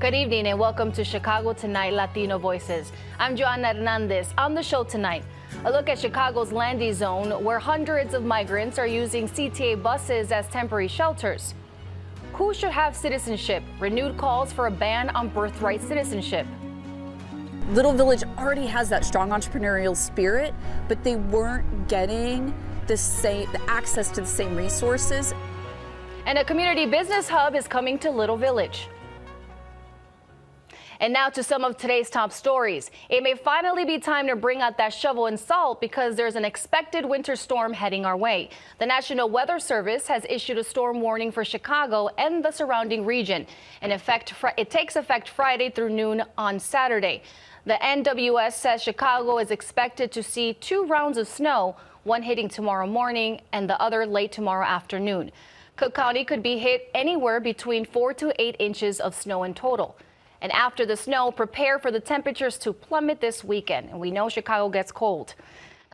Good evening and welcome to Chicago Tonight Latino Voices. I'm Joanna Hernandez. On the show tonight, a look at Chicago's landing zone where hundreds of migrants are using CTA buses as temporary shelters. Who should have citizenship? Renewed calls for a ban on birthright citizenship. Little Village already has that strong entrepreneurial spirit, but they weren't getting the access to the same resources. And a community business hub is coming to Little Village. And now to some of today's top stories. It may finally be time to bring out that shovel and salt because there's an expected winter storm heading our way. The National Weather Service has issued a storm warning for Chicago and the surrounding region. It takes effect Friday through noon on Saturday. The NWS says Chicago is expected to see 2 rounds of snow, one hitting tomorrow morning and the other late tomorrow afternoon. Cook County could be hit anywhere between 4 to 8 inches of snow in total. And after the snow, prepare for the temperatures to plummet this weekend. And we know Chicago gets cold.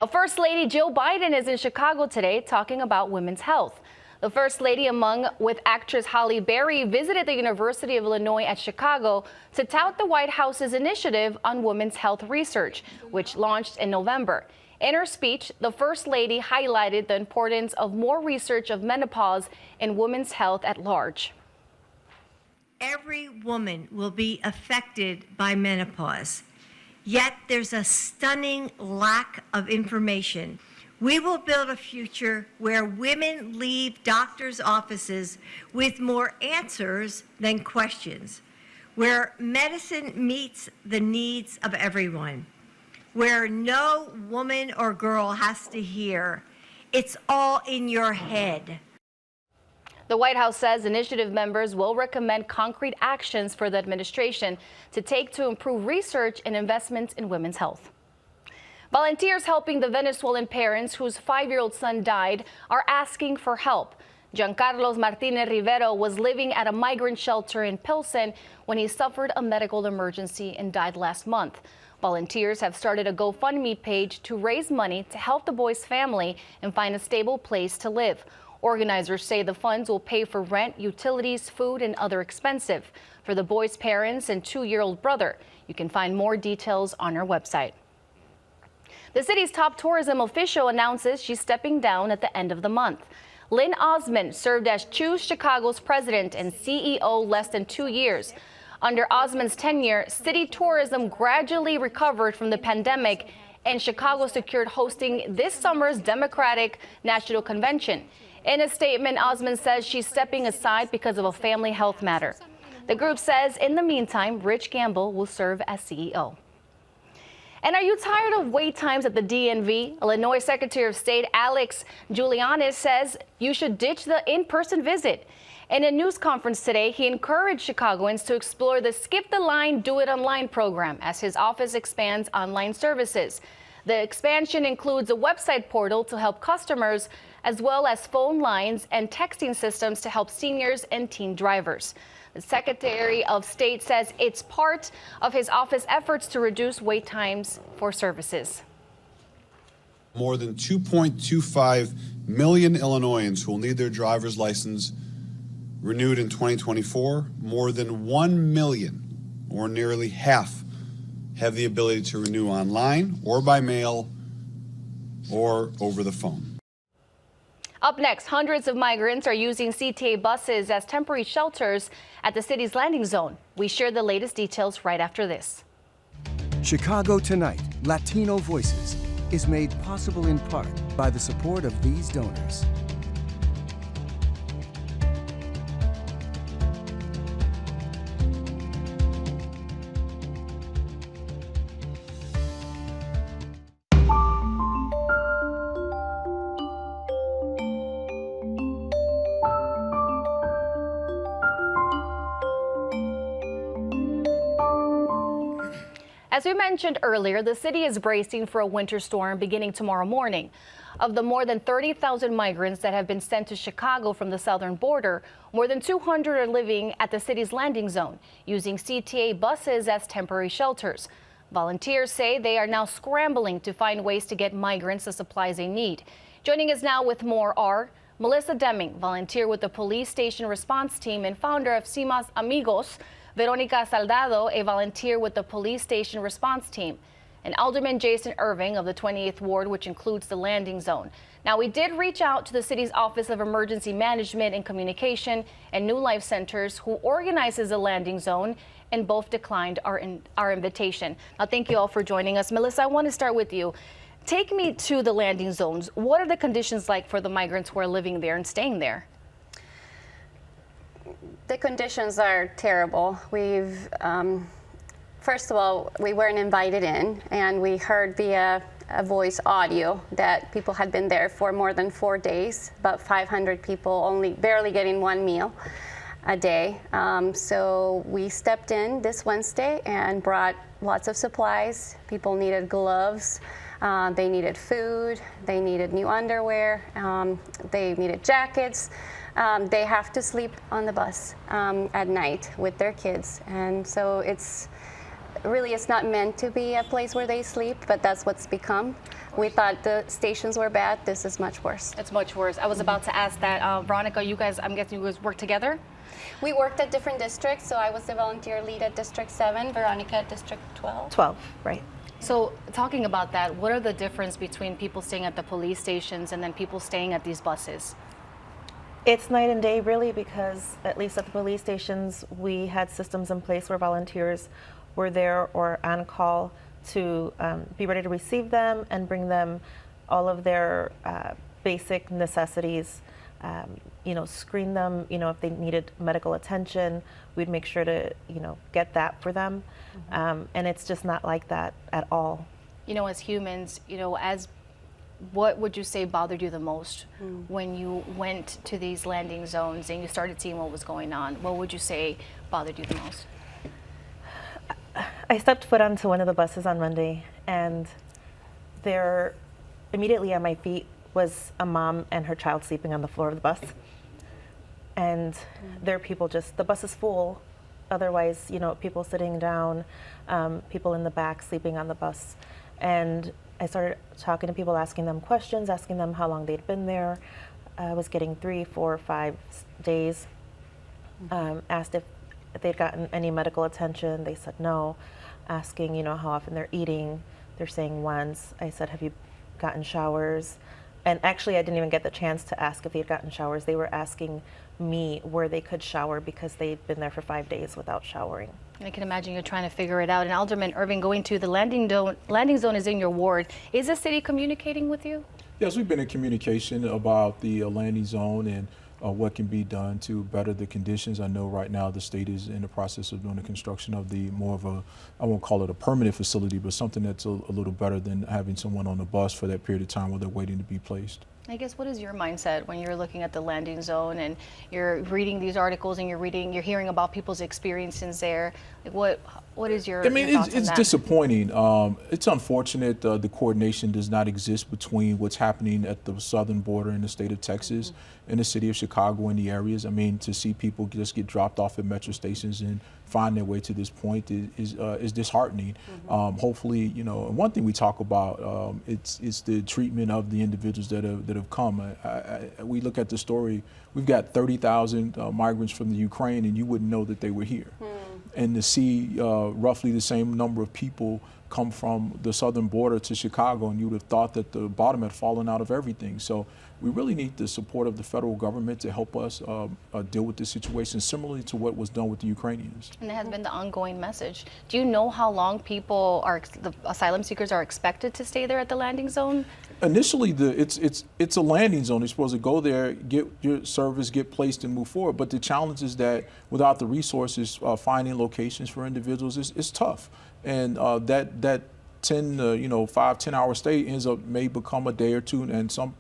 Now, First Lady Jill Biden is in Chicago today talking about women's health. The First Lady, with actress Halle Berry, visited the University of Illinois at Chicago to tout the White House's initiative on women's health research, which launched in November. In her speech, the First Lady highlighted the importance of more research of menopause and women's health at large. Every woman will be affected by menopause, yet there's a stunning lack of information. We will build a future where women leave doctors' offices with more answers than questions, where medicine meets the needs of everyone, where no woman or girl has to hear, "It's all in your head." The White House says initiative members will recommend concrete actions for the administration to take to improve research and investments in women's health. Volunteers helping the Venezuelan parents whose 5-year-old son died are asking for help. Giancarlos Martinez Rivero was living at a migrant shelter in Pilsen when he suffered a medical emergency and died last month. Volunteers have started a GoFundMe page to raise money to help the boy's family and find a stable place to live. Organizers say the funds will pay for rent, utilities, food, and other expenses for the boy's parents and 2-year-old brother. You can find more details on our website. The city's top tourism official announces she's stepping down at the end of the month. Lynn Osmond served as Choose Chicago's president and CEO less than 2 years. Under Osmond's tenure, city tourism gradually recovered from the pandemic, and Chicago secured hosting this summer's Democratic National Convention. In a statement, Osmond says she's stepping aside because of a family health matter. The group says in the meantime, Rich Gamble will serve as CEO. And are you tired of wait times at the DMV? Illinois Secretary of State Alex Giuliani says you should ditch the in-person visit. In a news conference today, he encouraged Chicagoans to explore the Skip the Line, Do It Online program as his office expands online services. The expansion includes a website portal to help customers, as well as phone lines and texting systems to help seniors and teen drivers. The Secretary of State says it's part of his office efforts to reduce wait times for services. More than 2.25 million Illinoisans who will need their driver's license renewed in 2024. More than 1 million, or nearly half, have the ability to renew online or by mail or over the phone. Up next, hundreds of migrants are using CTA buses as temporary shelters at the city's landing zone. We share the latest details right after this. Chicago Tonight, Latino Voices, is made possible in part by the support of these donors. As we mentioned earlier, the city is bracing for a winter storm beginning tomorrow morning. Of the more than 30,000 migrants that have been sent to Chicago from the southern border, more than 200 are living at the city's landing zone, using CTA buses as temporary shelters. Volunteers say they are now scrambling to find ways to get migrants the supplies they need. Joining us now with more are Melissa Deming, volunteer with the police station response team and founder of Cimas Amigos, Veronica Saldado, a volunteer with the police station response team, and Alderman Jason Irving of the 28th Ward, which includes the landing zone. Now, we did reach out to the city's Office of Emergency Management and Communication and New Life Centers, who organizes the landing zone, and both declined our invitation. Now, thank you all for joining us. Melissa, I want to start with you. Take me to the landing zones. What are the conditions like for the migrants who are living there and staying there? The conditions are terrible. First of all, we weren't invited in, and we heard via a voice audio that people had been there for more than 4 days, about 500 people only barely getting one meal a day. So we stepped in this Wednesday and brought lots of supplies. People needed gloves, they needed food, they needed new underwear, they needed jackets. They have to sleep on the bus at night with their kids, and so it's not meant to be a place where they sleep, but that's what's become. We thought the stations were bad. This is much worse. It's much worse. I was about to ask that. Veronica, I'm guessing you guys work together? We worked at different districts, so I was the volunteer lead at District 7, Veronica at District 12. 12, right. So talking about that, what are the difference between people staying at the police stations and then people staying at these buses? It's night and day, really, because at least at the police stations, we had systems in place where volunteers were there or on call to be ready to receive them and bring them all of their basic necessities, screen them, if they needed medical attention, we'd make sure to, get that for them. And it's just not like that at all. As humans, what would you say bothered you the most when you went to these landing zones and you started seeing what was going on? What would you say bothered you the most? I stepped foot onto one of the buses on Monday, and there, immediately at my feet, was a mom and her child sleeping on the floor of the bus. And there are people the bus is full. Otherwise, people sitting down, people in the back sleeping on the bus. And I started talking to people, asking them questions, asking them how long they'd been there. I was getting 3, 4, 5 days. Asked if they'd gotten any medical attention. They said no. Asking, how often they're eating. They're saying once. I said, have you gotten showers? And actually, I didn't even get the chance to ask if they had gotten showers. They were asking me where they could shower because they'd been there for 5 days without showering. I can imagine you're trying to figure it out. And Alderman Irving, going to the landing zone is in your ward. Is the city communicating with you? Yes, we've been in communication about the landing zone and what can be done to better the conditions. I know right now the state is in the process of doing the construction of more of a, I won't call it a permanent facility, but something that's a little better than having someone on the bus for that period of time while they're waiting to be placed. I guess, what is your mindset when you're looking at the landing zone and you're reading these articles and you're hearing about people's experiences there? Like, what is your? I mean, your thoughts on it's that? disappointing. It's unfortunate the coordination does not exist between what's happening at the southern border in the state of Texas and the city of Chicago and the areas. I mean, to see people just get dropped off at metro stations and find their way to this point is disheartening. Hopefully, and one thing we talk about it's the treatment of the individuals that have come. We look at the story. We've got 30,000 migrants from the Ukraine, and you wouldn't know that they were here. And to see roughly the same number of people come from the southern border to Chicago, and you would have thought that the bottom had fallen out of everything. So we really need the support of the federal government to help us deal with this situation, similarly to what was done with the Ukrainians. And it has been the ongoing message. Do you know how long the asylum seekers are expected to stay there at the landing zone? Initially, it's a landing zone. They're supposed to go there, get your service, get placed, and move forward. But the challenge is that without the resources, finding locations for individuals is tough. And that 5-10 hour stay may become a day or two, and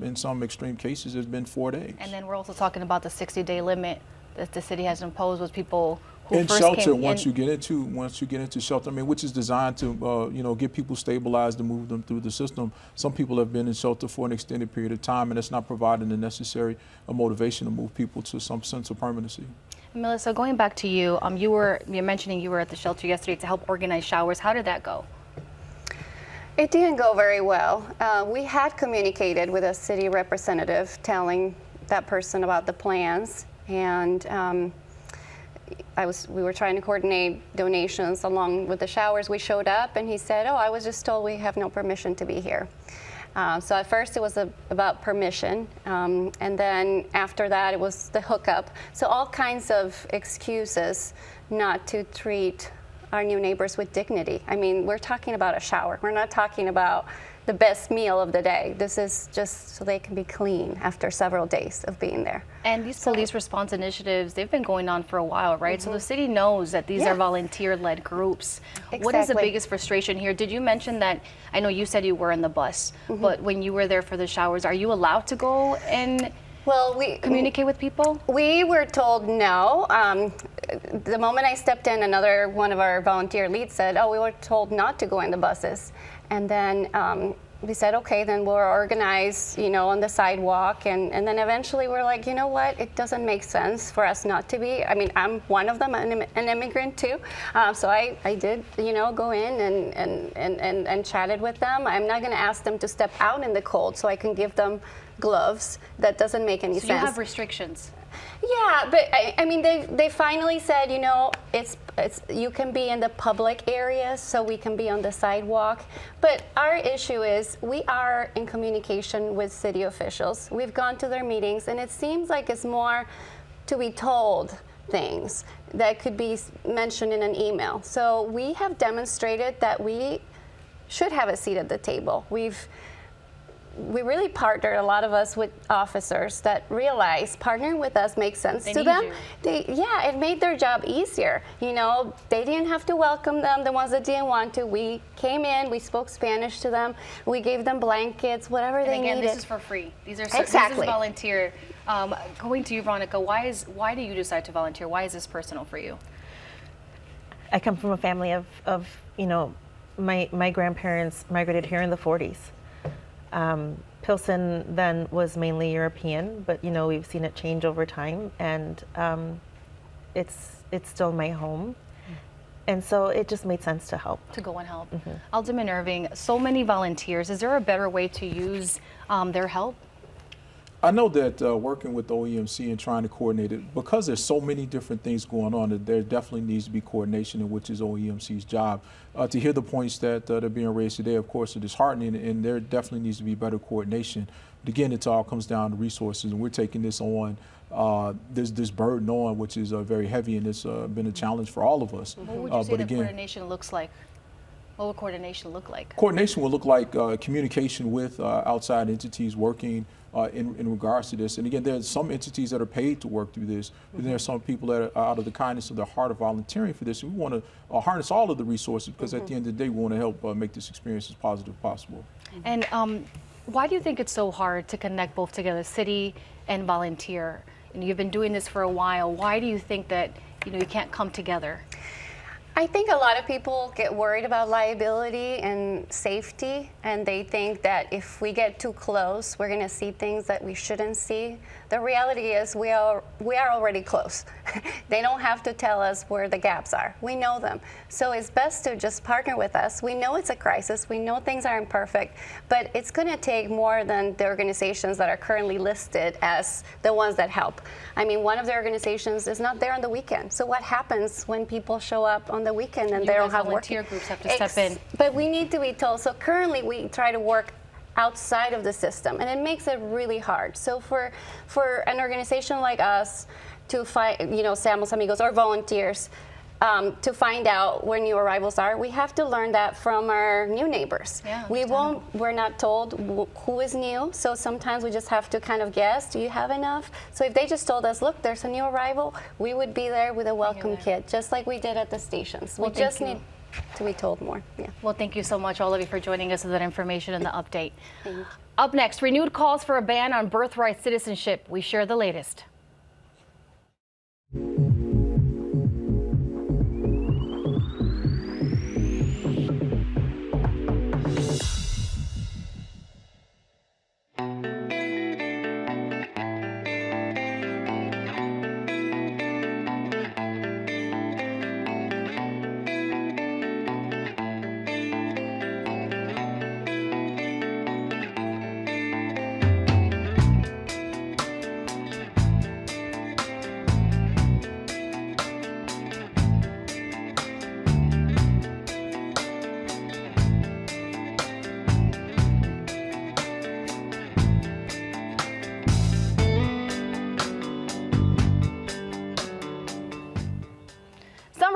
in some extreme cases, it's been 4 days. And then we're also talking about the 60-day limit that the city has imposed with people who in first shelter came once you get into shelter. I mean, which is designed to get people stabilized and move them through the system. Some people have been in shelter for an extended period of time, and it's not providing the necessary motivation to move people to some sense of permanency. Melissa, going back to you, you're mentioning you were at the shelter yesterday to help organize showers. How did that go? It didn't go very well. We had communicated with a city representative telling that person about the plans, and we were trying to coordinate donations along with the showers. We showed up and he said, "Oh, I was just told we have no permission to be here." So at first it was about permission, and then after that it was the hookup. So all kinds of excuses not to treat our new neighbors with dignity. I mean, we're talking about a shower. We're not talking about the best meal of the day. This is just so they can be clean after several days of being there. And these police response initiatives, they've been going on for a while, right? So the city knows that these are volunteer-led groups. What is the Exactly. biggest frustration here? Did you mention that, I know you said you were in the bus, but when you were there for the showers, are you allowed to go and communicate with people? We were told no. The moment I stepped in, another one of our volunteer leads said, "Oh, we were told not to go in the buses." And then we said, okay, then we'll organize, on the sidewalk. And then eventually we're like, you know what? It doesn't make sense for us not to be. I mean, I'm one of them, an immigrant too. So I did, go in and chatted with them. I'm not going to ask them to step out in the cold so I can give them gloves. That doesn't make any So sense. you have restrictions. Yeah, but I mean, they finally said, it's you can be in the public areas, so we can be on the sidewalk. But our issue is we are in communication with city officials. We've gone to their meetings, and it seems like it's more to be told things that could be mentioned in an email. So we have demonstrated that we should have a seat at the table. We really partnered, a lot of us, with officers that realized partnering with us makes sense to them. It made their job easier. They didn't have to welcome them, the ones that didn't want to. We came in, we spoke Spanish to them, we gave them blankets, whatever they needed. This is for free. These are Exactly. This is volunteer. Going to you, Veronica, why do you decide to volunteer? Why is this personal for you? I come from a family of my grandparents migrated here in the 40s. Pilsen then was mainly European, but we've seen it change over time, and it's still my home, and so it just made sense to help. To go and help. Alderman Irving, so many volunteers. Is there a better way to use their help? I know that working with OEMC and trying to coordinate it, because there's so many different things going on, that there definitely needs to be coordination, in which is OEMC's job. To hear the points that are being raised today, of course, are disheartening, and there definitely needs to be better coordination. But again, it all comes down to resources, and we're taking this on, this burden on, which is very heavy, and it's been a challenge for all of us. What would you say coordination looks like? What would coordination look like? Coordination will look like communication with outside entities working in regards to this. And again, there are some entities that are paid to work through this, but there are some people that are out of the kindness of their heart are volunteering for this. And we want to harness all of the resources, because at the end of the day, we want to help make this experience as positive as possible. And why do you think it's so hard to connect both together, city and volunteer? And you've been doing this for a while. Why do you think that you can't come together? I think a lot of people get worried about liability and safety, and they think that if we get too close, we're going to see things that we shouldn't see. The reality is we are already close. They don't have to tell us where the gaps are. We know them. So it's best to just partner with us. We know it's a crisis. We know things aren't perfect, but it's going to take more than the organizations that are currently listed as the ones that help. I mean, one of the organizations is not there on the weekend. So what happens when people show up on the weekend and they don't have volunteer groups have to step in. But we need to be told. So currently we try to work outside of the system, and it makes it really hard. So for an organization like us to find, Seamos Amigos or volunteers, to find out where new arrivals are, we have to learn that from our new neighbors. Yeah, we're not told who is new, so sometimes we just have to kind of guess, do you have enough? So if they just told us, look, there's a new arrival, we would be there with a welcome kit, just like we did at the stations. Well, we just need to be told more. Yeah. Well, thank you so much, all of you, for joining us with that information and the update. Up next, renewed calls for a ban on birthright citizenship. We share the latest.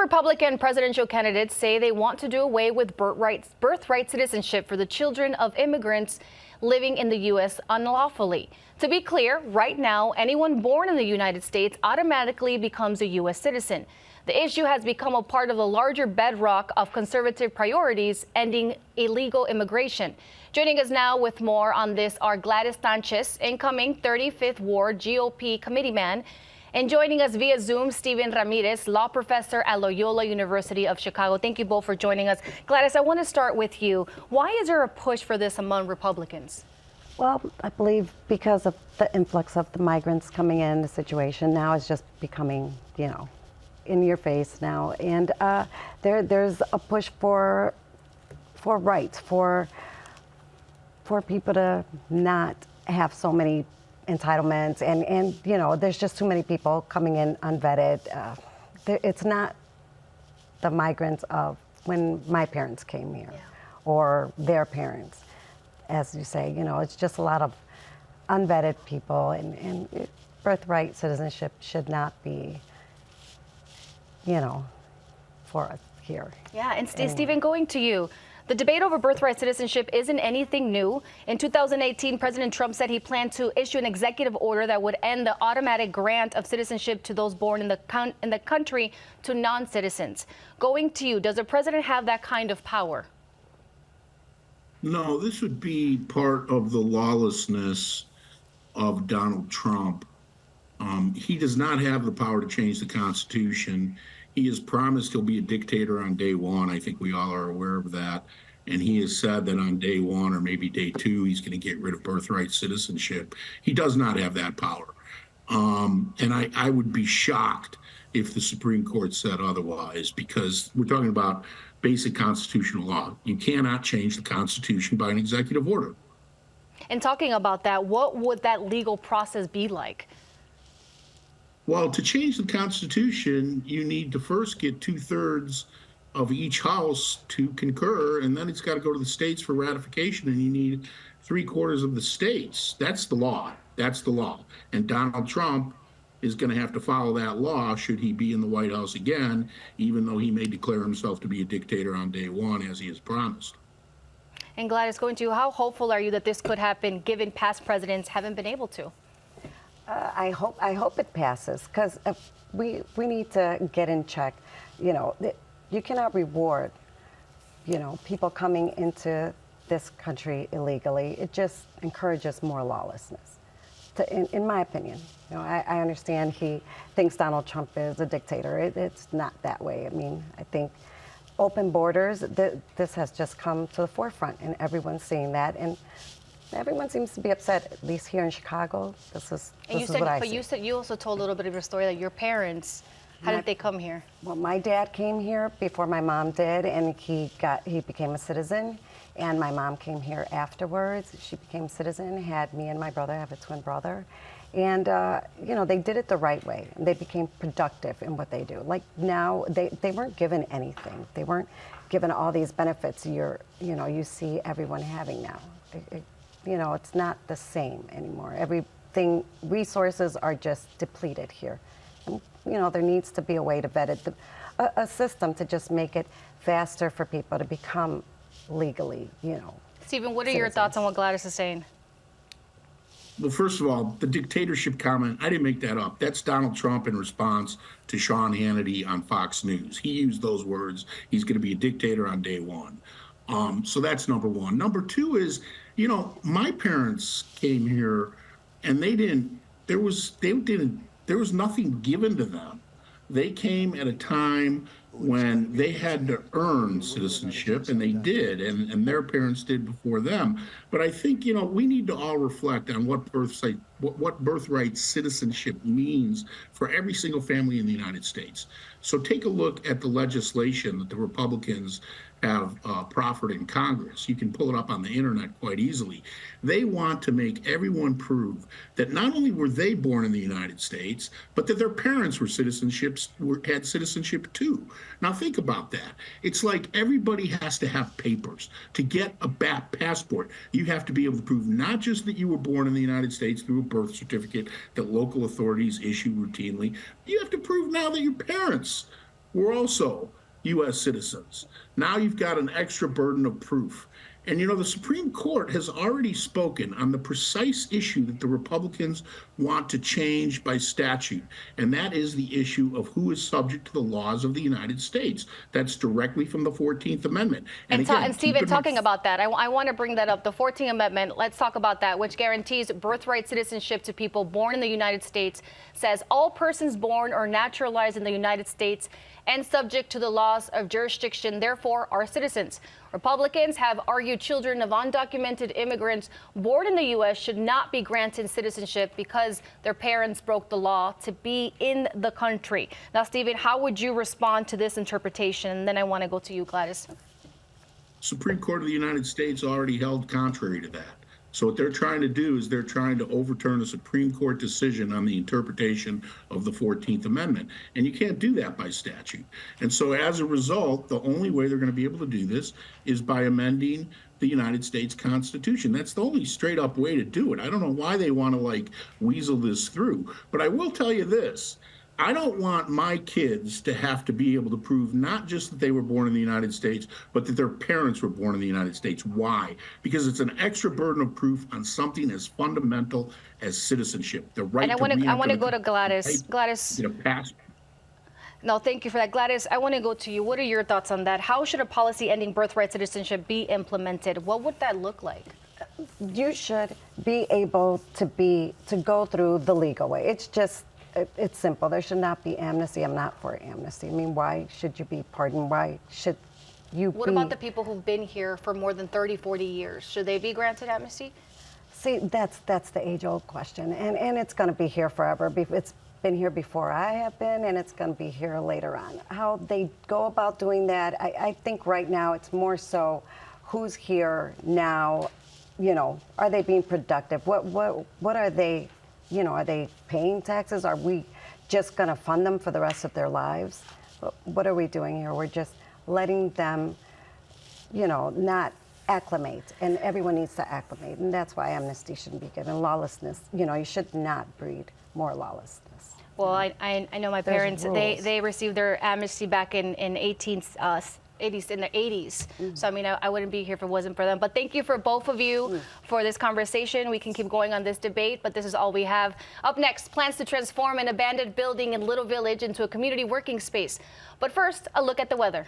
Republican presidential candidates say they want to do away with birthright citizenship for the children of immigrants living in the U.S. unlawfully. To be clear, right now, anyone born in the United States automatically becomes a U.S. citizen. The issue has become a part of the larger bedrock of conservative priorities, ending illegal immigration. Joining us now with more on this are Gladys Sanchez, incoming 35th Ward GOP committeeman, and joining us via Zoom, Steven Ramirez, law professor at Loyola University of Chicago. Thank you both for joining us. Gladys, I want to start with you. Why is there a push for this among Republicans? Well, I believe because of the influx of the migrants coming in, the situation now is just becoming, in your face now. And there's a push for rights, for people to not have so many entitlements, and there's just too many people coming in unvetted. It's not the migrants of when my parents came here, or their parents, as you say. It's just a lot of unvetted people, and birthright citizenship should not be, for us here. Yeah, and Stephen, going to you. The debate over birthright citizenship isn't anything new. In 2018, President Trump said he planned to issue an executive order that would end the automatic grant of citizenship to those born in the country to non-citizens. Going to you, does the president have that kind of power? No, this would be part of the lawlessness of Donald Trump. He does not have the power to change the Constitution. He has promised he'll be a dictator on day one. I think we all are aware of that. And he has said that on day one or maybe day two, he's going to get rid of birthright citizenship. He does not have that power. And I would be shocked if the Supreme Court said otherwise, because we're talking about basic constitutional law. You cannot change the Constitution by an executive order. And talking about that, what would that legal process be like? Well, to change the Constitution, you need to first get 2/3 of each house to concur, and then it's got to go to the states for ratification, and you need 3/4 of the states. That's the law. That's the law. And Donald Trump is going to have to follow that law should he be in the White House again, even though he may declare himself to be a dictator on day one, as he has promised. And Gladys, going to you, how hopeful are you that this could happen, given past presidents haven't been able to? I hope it passes, because we need to get in check. You cannot reward, people coming into this country illegally. It just encourages more lawlessness, in my opinion. I understand he thinks Donald Trump is a dictator. It's not that way. I mean, I think open borders, this has just come to the forefront, and everyone's seeing that. And everyone seems to be upset, at least here in Chicago. This is what I see. You also told a little bit of your story that your parents, how did they come here? Well, my dad came here before my mom did, and he became a citizen. And my mom came here afterwards. She became a citizen, had me and my brother, I have a twin brother. And, they did it the right way. And they became productive in what they do. Like now, they weren't given anything. They weren't given all these benefits you see everyone having now. It's not the same anymore. Everything, resources are just depleted here. And, there needs to be a way to vet it, a system to just make it faster for people to become legally, Stephen, what are your thoughts on what Gladys is saying? Well, first of all, the dictatorship comment, I didn't make that up. That's Donald Trump in response to Sean Hannity on Fox News. He used those words. He's going to be a dictator on day one. So that's number one. Number two is, my parents came here and there was nothing given to them. They came at a time when they had to earn citizenship, and they did, and their parents did before them. But I think, we need to all reflect on what birthright citizenship means for every single family in the United States. So take a look at the legislation that the Republicans have proffered in Congress. You can pull it up on the internet quite easily. They want to make everyone prove that not only were they born in the United States, but that their parents had citizenship too. Now think about that. It's like everybody has to have papers. To get a passport, you have to be able to prove not just that you were born in the United States through a birth certificate that local authorities issue routinely. You have to prove now that your parents were also U.S. citizens. Now you've got an extra burden of proof. And the Supreme Court has already spoken on the precise issue that the Republicans want to change by statute, and that is the issue of who is subject to the laws of the United States. That's directly from the 14th Amendment. And Stephen, talking about that, I want to bring that up. The 14th Amendment, let's talk about that, which guarantees birthright citizenship to people born in the United States, says all persons born or naturalized in the United States and subject to the laws of jurisdiction, therefore, are citizens. Republicans have argued children of undocumented immigrants born in the U.S. should not be granted citizenship because their parents broke the law to be in the country. Now, Stephen, how would you respond to this interpretation? And then I want to go to you, Gladys. Supreme Court of the United States already held contrary to that. So what they're trying to do is they're trying to overturn a Supreme Court decision on the interpretation of the 14th Amendment. And you can't do that by statute. And so as a result, the only way they're going to be able to do this is by amending the United States Constitution. That's the only straight up way to do it. I don't know why they want to weasel this through. But I will tell you this. I don't want my kids to have to be able to prove not just that they were born in the United States, but that their parents were born in the United States. Why? Because it's an extra burden of proof on something as fundamental as citizenship. The right and I want to go to Gladys. Gladys. No, thank you for that. Gladys, I want to go to you. What are your thoughts on that? How should a policy ending birthright citizenship be implemented? What would that look like? You should be able to go through the legal way. It's simple. There should not be amnesty. I'm not for amnesty. I mean, why should you be pardoned? Why should you What about the people who've been here for more than 30, 40 years? Should they be granted amnesty? See, that's the age-old question. And it's going to be here forever. It's been here before I have been, and it's going to be here later on. How they go about doing that, I think right now it's more so who's here now, are they being productive? What are they... are they paying taxes? Are we just going to fund them for the rest of their lives? What are we doing here? We're just letting them, not acclimate. And everyone needs to acclimate. And that's why amnesty shouldn't be given. Lawlessness, you should not breed more lawlessness. Well, I know my parents, they received their amnesty back in 80s, in the 80s. So, I mean, I wouldn't be here if it wasn't for them. But thank you for both of you for this conversation. We can keep going on this debate, but this is all we have. Up next, plans to transform an abandoned building in Little Village into a community working space. But first, a look at the weather.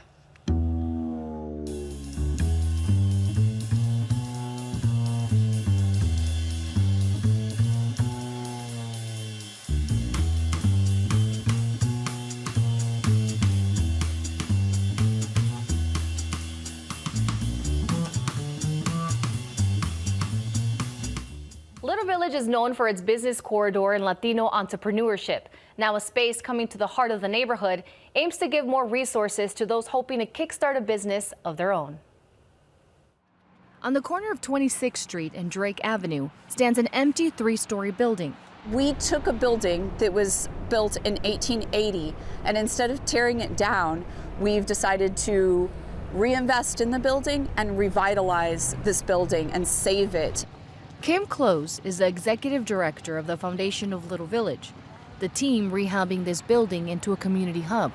Little Village is known for its business corridor and Latino entrepreneurship. Now a space coming to the heart of the neighborhood aims to give more resources to those hoping to kickstart a business of their own. On the corner of 26th Street and Drake Avenue stands an empty 3-story building. We took a building that was built in 1880, and instead of tearing it down, we've decided to reinvest in the building and revitalize this building and save it. Kim Close is the executive director of the Foundation of Little Village, the team rehabbing this building into a community hub.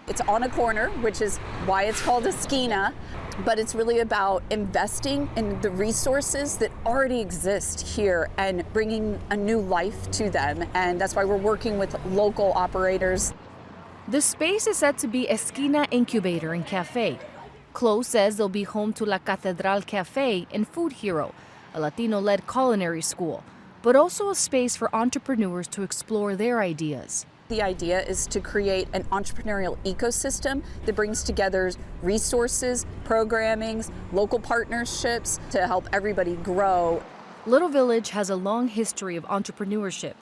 It's on a corner, which is why it's called a esquina, but it's really about investing in the resources that already exist here and bringing a new life to them. And that's why we're working with local operators. The space is said to be Esquina Incubator and Cafe. Close says they'll be home to La Catedral Cafe and Food Hero, a Latino-led culinary school, but also a space for entrepreneurs to explore their ideas. The idea is to create an entrepreneurial ecosystem that brings together resources, programmings, local partnerships to help everybody grow. Little Village has a long history of entrepreneurship.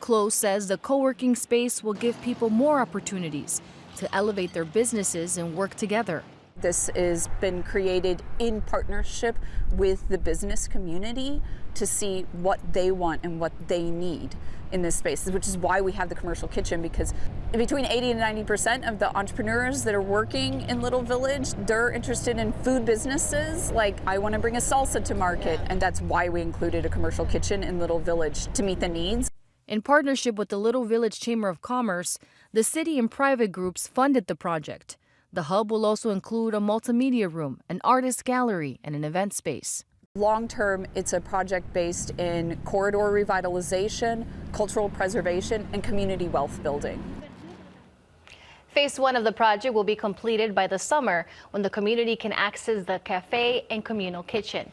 Close says the co-working space will give people more opportunities to elevate their businesses and work together. This has been created in partnership with the business community to see what they want and what they need in this space, which is why we have the commercial kitchen, because between 80 and 90% of the entrepreneurs that are working in Little Village, they're interested in food businesses. Like, I want to bring a salsa to market, and that's why we included a commercial kitchen in Little Village, to meet the needs. In partnership with the Little Village Chamber of Commerce, the city and private groups funded the project. The hub will also include a multimedia room, an artist gallery, and an event space. Long term, it's a project based in corridor revitalization, cultural preservation, and community wealth building. Phase 1 of the project will be completed by the summer when the community can access the cafe and communal kitchen.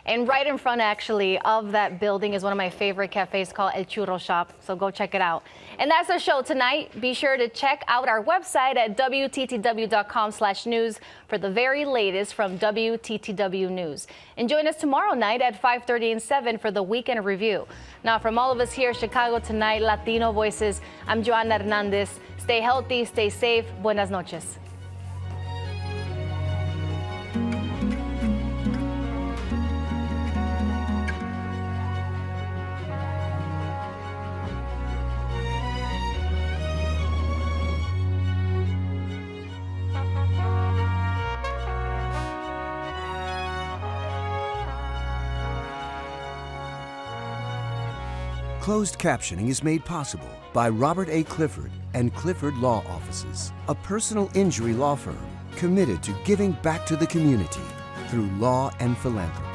And right in front, actually, of that building is one of my favorite cafes called El Churro Shop, so go check it out. And that's our show tonight. Be sure to check out our website at WTTW.com/news for the very latest from WTTW News. And join us tomorrow night at 5:30 and 7 for the Weekend Review. Now, from all of us here at Chicago Tonight, Latino Voices, I'm Joanna Hernandez. Stay healthy, stay safe. Buenas noches. Closed captioning is made possible by Robert A. Clifford and Clifford Law Offices, a personal injury law firm committed to giving back to the community through law and philanthropy.